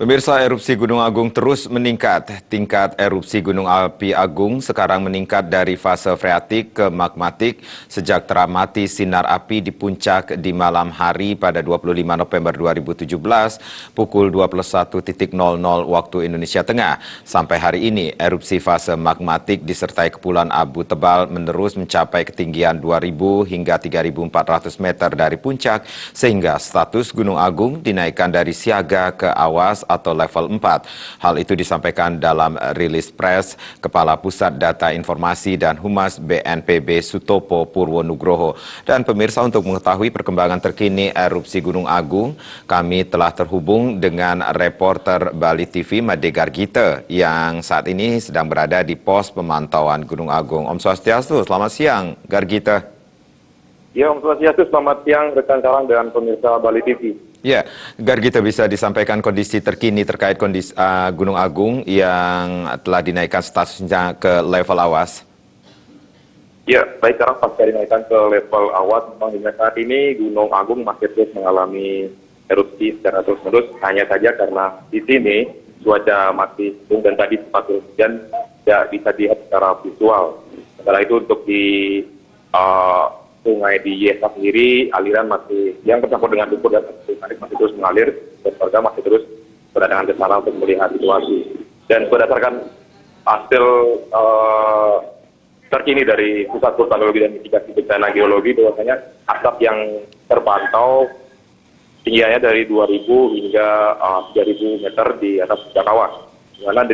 Pemirsa, erupsi Gunung Agung terus meningkat. Tingkat erupsi Gunung Api Agung sekarang meningkat dari fase freatik ke magmatik sejak teramati sinar api di puncak di malam hari pada 25 November 2017 pukul 21.00 waktu Indonesia Tengah. Sampai hari ini, erupsi fase magmatik disertai kepulan abu tebal menerus mencapai ketinggian 2.000 hingga 3.400 meter dari puncak, sehingga status Gunung Agung dinaikkan dari siaga ke awas atau level 4. Hal itu disampaikan dalam rilis pers Kepala Pusat Data Informasi dan Humas BNPB Sutopo Purwonugroho. Dan pemirsa, untuk mengetahui perkembangan terkini erupsi Gunung Agung, kami telah terhubung dengan reporter Bali TV Made Gargita yang saat ini sedang berada di pos pemantauan Gunung Agung. Om Swastiastu, selamat siang Gargita. Ya, Om Swastiastu, selamat siang rekan kawan dan pemirsa Bali TV. Ya, Gargita, bisa disampaikan kondisi terkini terkait kondisi Gunung Agung yang telah dinaikkan statusnya ke level awas? Ya, baik, sekarang pasca dinaikkan ke level awas, memang hingga saat ini Gunung Agung masih terus mengalami erupsi secara terus-menerus. Hanya saja karena di sini cuaca masih mendung dan tadi sempat hujan tidak bisa dilihat secara visual. Setelah itu untuk di sungai di Yesa sendiri, aliran masih yang tercampur dengan lumpur dan masih terus mengalir, dan warga masih terus berdatangan ke sana untuk melihat situasi. Dan berdasarkan hasil terkini dari Pusat Vulkanologi dan Mitigasi Bencana Geologi, bahwasanya asap yang terpantau tingginya dari 2.000 hingga 3.000 meter di atas puncak awas, di mana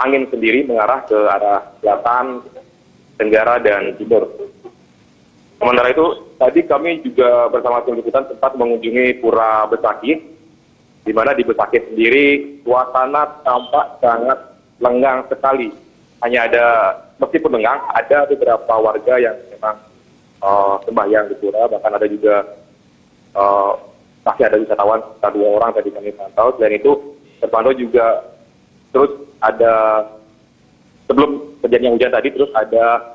angin sendiri mengarah ke arah selatan, tenggara, dan timur. Sementara itu, tadi kami juga bersama tim liputan sempat mengunjungi Pura Besakih, di mana di Besakih sendiri suasana tampak sangat lenggang sekali. Hanya ada, meskipun lenggang, ada beberapa warga yang memang sembahyang di Pura, bahkan ada juga masih ada wisatawan sekitar 2 orang tadi kami pantau. Selain itu, terpantau juga terus ada, sebelum terjadinya hujan tadi, terus ada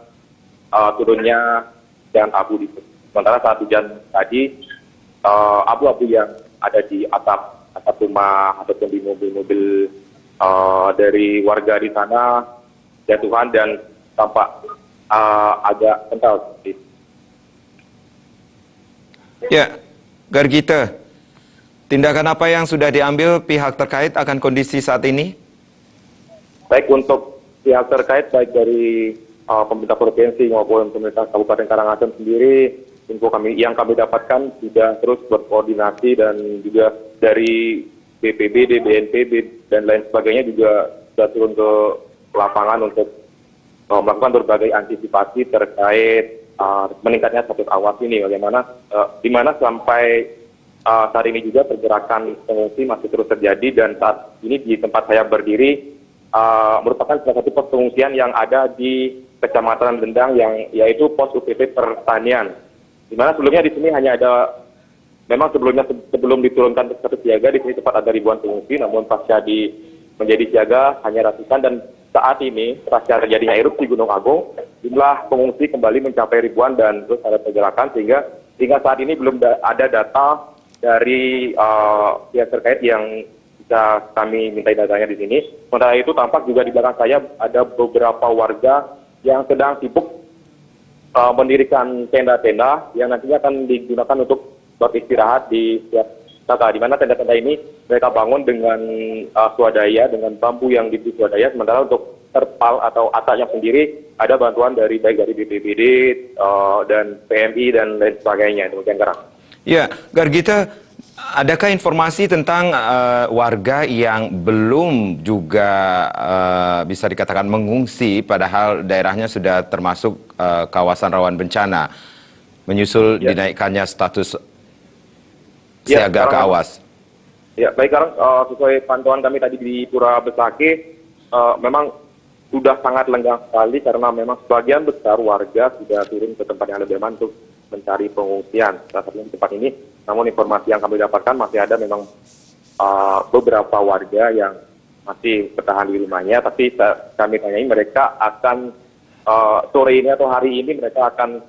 turunnya dan abu di sementara saat hujan tadi, abu-abu yang ada di atap rumah ataupun di mobil-mobil dari warga di sana jatuhan dan tampak agak kental. Ya, Gargita, tindakan apa yang sudah diambil pihak terkait akan kondisi saat ini? Baik, untuk pihak terkait, baik dari pemerintah provinsi maupun pemerintah Kabupaten Karangasem sendiri, info yang kami dapatkan sudah terus berkoordinasi, dan juga dari BPBD, BNPB, dan lain sebagainya juga sudah turun ke lapangan untuk melakukan berbagai antisipasi terkait meningkatnya status awas ini. Bagaimana, di mana sampai saat ini juga pergerakan pengungsi masih terus terjadi, dan saat ini di tempat saya berdiri merupakan salah satu pos pengungsian yang ada di Kecamatan Dendang, yaitu pos UPP Pertanian. Di mana sebelumnya di sini hanya ada, memang sebelum diturunkan ke status siaga, di sini tempat ada ribuan pengungsi, namun pasca menjadi siaga hanya ratusan, dan saat ini pasca terjadinya erupsi Gunung Agung, jumlah pengungsi kembali mencapai ribuan dan terus ada pergerakan, sehingga hingga saat ini belum ada data dari pihak terkait yang bisa kami minta datanya di sini. Sementara itu tampak juga di belakang saya ada beberapa warga yang sedang sibuk mendirikan tenda-tenda yang nantinya akan digunakan untuk beristirahat di setiap kota, di mana tenda-tenda ini mereka bangun dengan swadaya, dengan bambu yang diberi swadaya. Sementara untuk terpal atau atapnya sendiri ada bantuan baik dari BPBD dan PMI dan lain sebagainya. Demikian, Karang. Ya, Gargita, adakah informasi tentang warga yang belum juga bisa dikatakan mengungsi, padahal daerahnya sudah termasuk kawasan rawan bencana, menyusul dinaikkannya status siaga ke awas? Ya, baik, sekarang sesuai pantauan kami tadi di Pura Besakih, memang sudah sangat lenggang sekali, karena memang sebagian besar warga sudah turun ke tempat yang lebih aman untuk mencari pengungsian. Salah satunya di tempat ini. Namun informasi yang kami dapatkan masih ada memang beberapa warga yang masih bertahan di rumahnya, tapi kami tanyai mereka akan sore ini atau hari ini mereka akan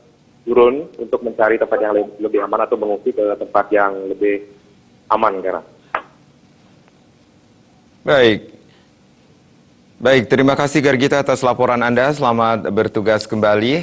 turun untuk mencari tempat yang lebih aman atau mengungsi ke tempat yang lebih aman, karena. Baik. Baik, terima kasih Gargita atas laporan Anda. Selamat bertugas kembali.